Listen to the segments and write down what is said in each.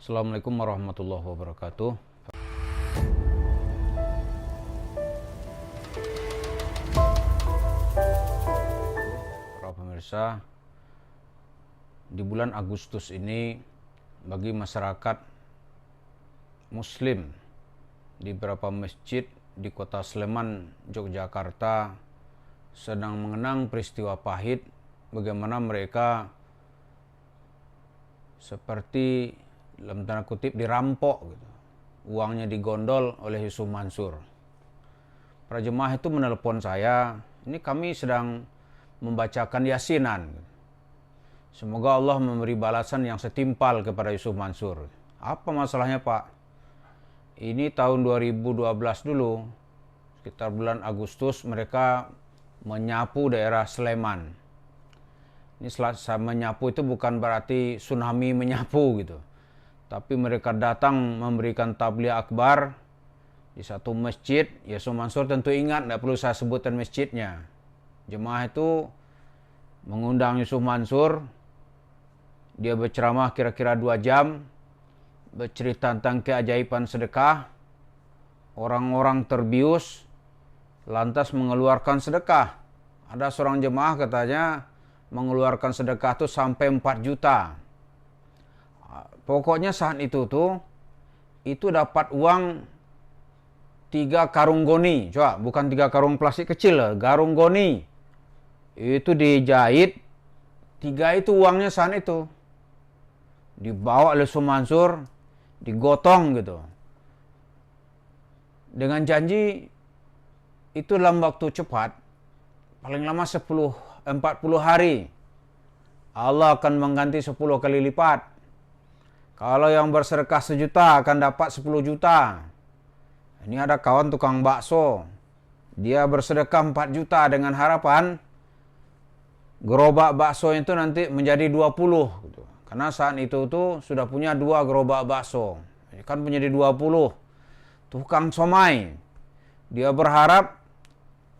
Assalamualaikum warahmatullahi wabarakatuh. Para pemirsa, di bulan Agustus ini bagi masyarakat Muslim di beberapa masjid di kota Sleman, Yogyakarta sedang mengenang peristiwa pahit bagaimana mereka seperti dalam tanda kutip dirampok gitu. Uangnya digondol oleh Yusuf Mansur. Para jemaah itu menelpon saya, ini kami sedang membacakan yasinan. Semoga Allah memberi balasan yang setimpal kepada Yusuf Mansur. Apa masalahnya, Pak? Ini tahun 2012 dulu, sekitar bulan Agustus mereka menyapu daerah Sleman. Ini menyapu itu bukan berarti tsunami menyapu gitu. Tapi mereka datang memberikan tabligh akbar di satu masjid. Yusuf Mansur tentu ingat, tidak perlu saya sebutkan masjidnya. Jemaah itu mengundang Yusuf Mansur. Dia berceramah kira-kira 2 jam. Bercerita tentang keajaiban sedekah. Orang-orang terbius. Lantas mengeluarkan sedekah. Ada seorang jemaah katanya mengeluarkan sedekah itu sampai 4 juta. Pokoknya saat itu dapat uang 3 karung goni. Coba, bukan 3 karung plastik kecil, garung goni. Itu dijahit, 3 itu uangnya saat itu. Dibawa oleh Yusuf Mansur, digotong gitu. Dengan janji itu dalam waktu cepat, paling lama 40 hari. Allah akan mengganti 10 kali lipat. Kalau yang bersedekah 1 juta akan dapat 10 juta. Ini ada kawan tukang bakso. Dia bersedekah 4 juta dengan harapan gerobak bakso itu nanti menjadi 20. Gitu. Karena saat itu sudah punya 2 gerobak bakso. Kan menjadi 20. Tukang somai. Dia berharap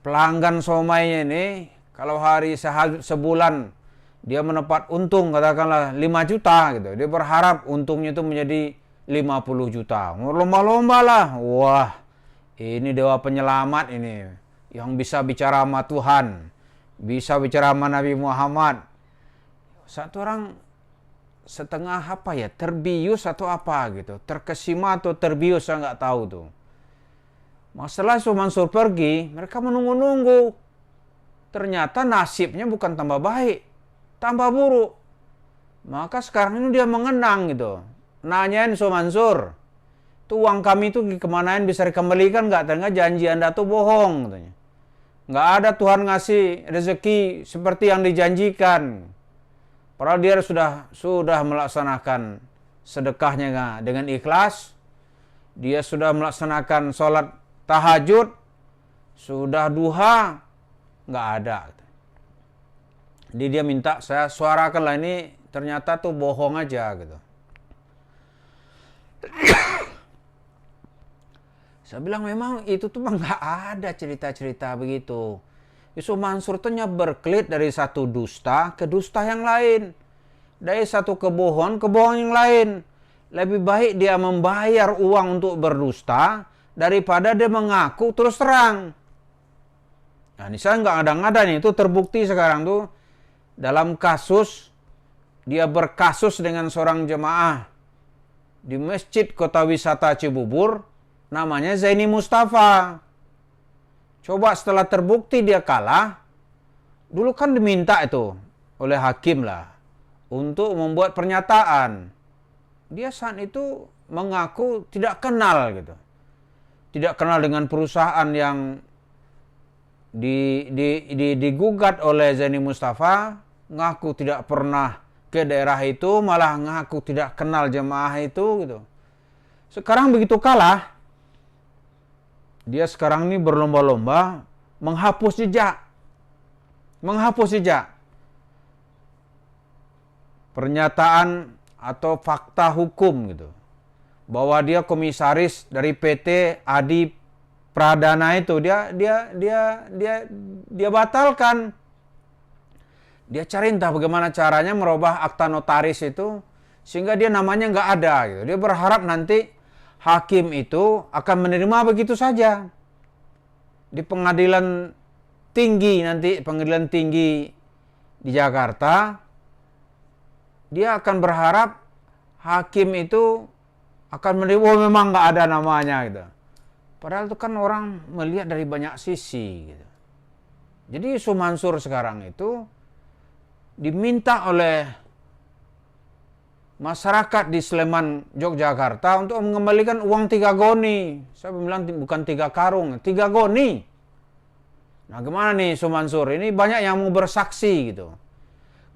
pelanggan somainya ini kalau hari sebulan dia mendapat untung katakanlah 5 juta gitu. Dia berharap untungnya itu menjadi 50 juta. Lomba-lomba lah. Wah, ini dewa penyelamat ini. Yang bisa bicara sama Tuhan. Bisa bicara sama Nabi Muhammad. Satu orang setengah terbius atau apa gitu. Terkesima atau terbius, saya nggak tahu tuh. Masalah Yusuf Mansur pergi, mereka menunggu-nunggu. Ternyata nasibnya bukan tambah baik, tambah buruk. Maka sekarang ini dia mengenang gitu. Nanyain Yusuf Mansur, tuh uang kami itu kemanain, bisa dikembalikan nggak? Ternyata janji Anda tuh bohong katanya. Nggak ada Tuhan ngasih rezeki seperti yang dijanjikan. Padahal dia sudah melaksanakan sedekahnya dengan ikhlas. Dia sudah melaksanakan sholat tahajud, sudah duha, nggak ada. Jadi dia minta saya suarakanlah, ini ternyata tuh bohong aja gitu. Saya bilang memang itu tuh nggak ada cerita-cerita begitu. Yusuf Mansur tuh berkelit dari satu dusta ke dusta yang lain. Dari satu kebohongan ke kebohongan yang lain. Lebih baik dia membayar uang untuk berdusta daripada dia mengaku terus terang. Nah, ini saya nggak ada-ngada nih, itu terbukti sekarang tuh dalam kasus dia berkasus dengan seorang jemaah di Masjid Kota Wisata Cibubur, namanya Zaini Mustafa. Coba setelah terbukti dia kalah, dulu kan diminta itu oleh hakim lah untuk membuat pernyataan. Dia saat itu mengaku tidak kenal gitu. Tidak kenal dengan perusahaan yang digugat oleh Zaini Mustafa, ngaku tidak pernah ke daerah itu, malah ngaku tidak kenal jemaah itu gitu. Sekarang begitu kalah, dia sekarang ini berlomba-lomba menghapus jejak. Menghapus jejak. Pernyataan atau fakta hukum gitu. Bahwa dia komisaris dari PT Adi Pradana itu dia batalkan. Dia cari entah bagaimana caranya merubah akta notaris itu sehingga dia namanya nggak ada gitu. Dia berharap nanti hakim itu akan menerima begitu saja. Di pengadilan tinggi di Jakarta, dia akan berharap hakim itu akan menerima, oh memang nggak ada namanya gitu. Padahal itu kan orang melihat dari banyak sisi gitu. Jadi Yusuf Mansur sekarang itu diminta oleh masyarakat di Sleman, Yogyakarta untuk mengembalikan uang 3 goni. Saya bilang bukan 3 karung, 3 goni. Nah gimana nih Yusuf Mansur? Ini banyak yang mau bersaksi gitu.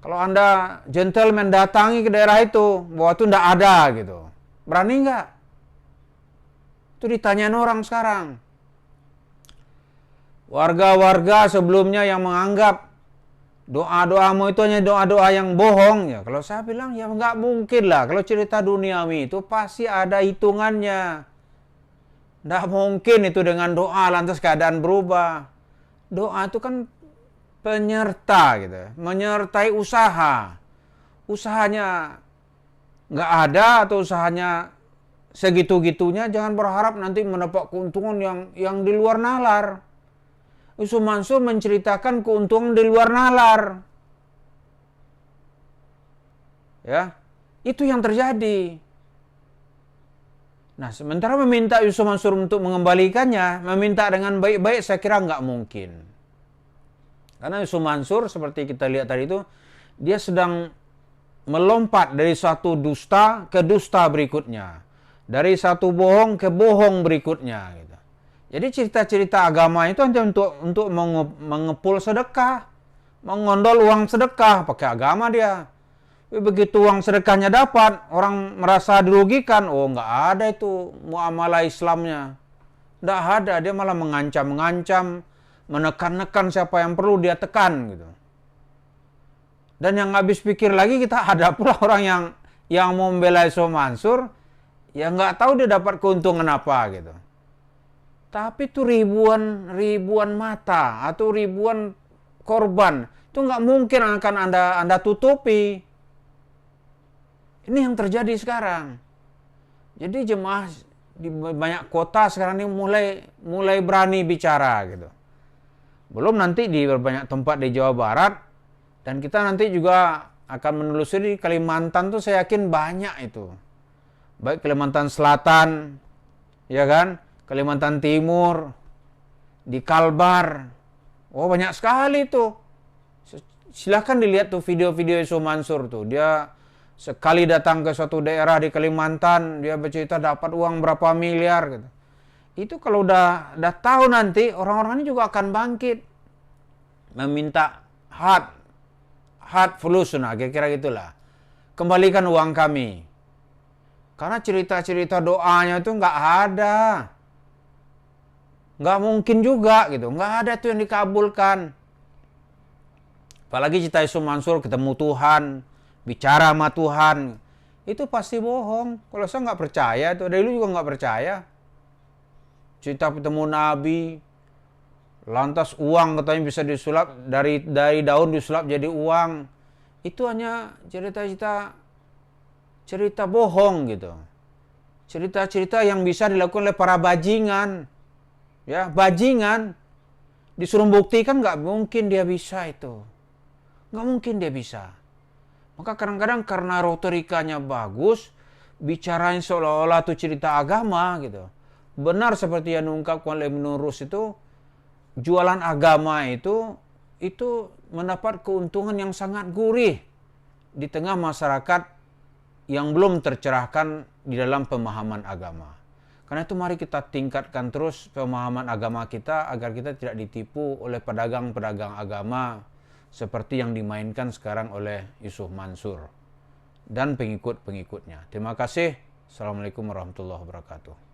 Kalau Anda gentleman datangi ke daerah itu, bahwa itu tidak ada gitu. Berani nggak? Itu ditanyain orang sekarang. Warga-warga sebelumnya yang menganggap doa-doamu itu hanya doa-doa yang bohong. Ya, kalau saya bilang ya nggak mungkin lah. Kalau cerita duniawi itu pasti ada hitungannya. Nggak mungkin itu dengan doa lantas keadaan berubah. Doa itu kan penyerta gitu, menyertai usaha. Usahanya nggak ada atau usahanya segitu-gitunya, jangan berharap nanti mendapat keuntungan yang di luar nalar. Yusuf Mansur menceritakan keuntungan di luar nalar. Ya, itu yang terjadi. Nah, sementara meminta Yusuf Mansur untuk mengembalikannya, meminta dengan baik-baik, saya kira nggak mungkin. Karena Yusuf Mansur seperti kita lihat tadi itu, dia sedang melompat dari satu dusta ke dusta berikutnya. Dari satu bohong ke bohong berikutnya. Gitu. Jadi cerita-cerita agama itu hanya untuk mengepul sedekah. Mengondol uang sedekah, pakai agama dia. Begitu uang sedekahnya dapat, orang merasa dirugikan. Oh, nggak ada itu muamalah Islamnya. Nggak ada, dia malah mengancam-mengancam, menekan-nekan siapa yang perlu dia tekan gitu. Dan yang habis pikir lagi, kita ada pula orang yang mau membela Yusuf Mansur, ya nggak tahu dia dapat keuntungan apa gitu. Tapi itu ribuan mata atau ribuan korban itu nggak mungkin akan anda tutupi. Ini yang terjadi sekarang. Jadi jemaah di banyak kota sekarang ini mulai berani bicara gitu. Belum nanti di banyak tempat di Jawa Barat, dan kita nanti juga akan menelusuri Kalimantan tuh saya yakin banyak itu. Baik Kalimantan Selatan, ya kan? Kalimantan Timur, di Kalbar. Oh, banyak sekali tuh. Silahkan dilihat tuh video-video Yusuf Mansur tuh. Dia sekali datang ke suatu daerah di Kalimantan, dia bercerita dapat uang berapa miliar gitu. Itu kalau udah tahu nanti, orang-orang ini juga akan bangkit. Meminta hard fulus, nah kira-kira gitulah. Kembalikan uang kami. Karena cerita-cerita doanya itu nggak ada. Nggak mungkin juga gitu. Nggak ada tuh yang dikabulkan. Apalagi cerita Yusuf Mansur ketemu Tuhan, bicara sama Tuhan. Itu pasti bohong. Kalau saya nggak percaya, itu dari dulu juga nggak percaya. Cerita ketemu Nabi, lantas uang katanya bisa disulap, dari daun disulap jadi uang. Itu hanya cerita bohong gitu. Cerita-cerita yang bisa dilakukan oleh para bajingan. Ya, bajingan. Disuruh buktikan nggak mungkin dia bisa itu. Nggak mungkin dia bisa. Maka kadang-kadang karena retorikanya bagus, bicaranya seolah-olah itu cerita agama gitu. Benar seperti yang diungkapkan oleh Ibnu Rus itu, jualan agama itu mendapat keuntungan yang sangat gurih di tengah masyarakat yang belum tercerahkan di dalam pemahaman agama. Karena itu mari kita tingkatkan terus pemahaman agama kita agar kita tidak ditipu oleh pedagang-pedagang agama seperti yang dimainkan sekarang oleh Yusuf Mansur dan pengikut-pengikutnya. Terima kasih. Assalamualaikum warahmatullahi wabarakatuh.